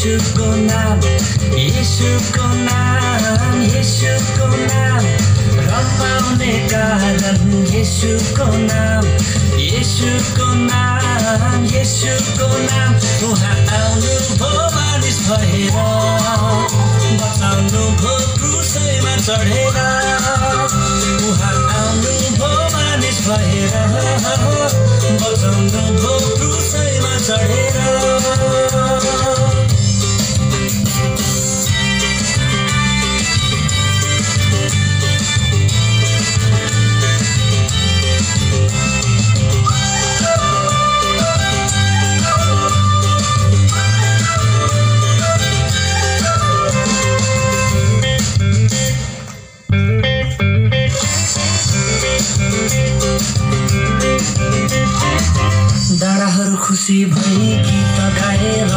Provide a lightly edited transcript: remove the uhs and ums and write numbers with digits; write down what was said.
येशूको नाम, येशूको नाम, येशूको नाम रमाउने कारण येशूको नाम, येशूको नाम, येशूको नाम उहाँ आउनुभयो मानिस भएर बचाउनु भो क्रुसैमा चढेर उहाँ आउनुभयो मानिस भएर बचाउनु भो क्रुसैमा चढेर डाँडाहरू खुसी भई गीत गाएर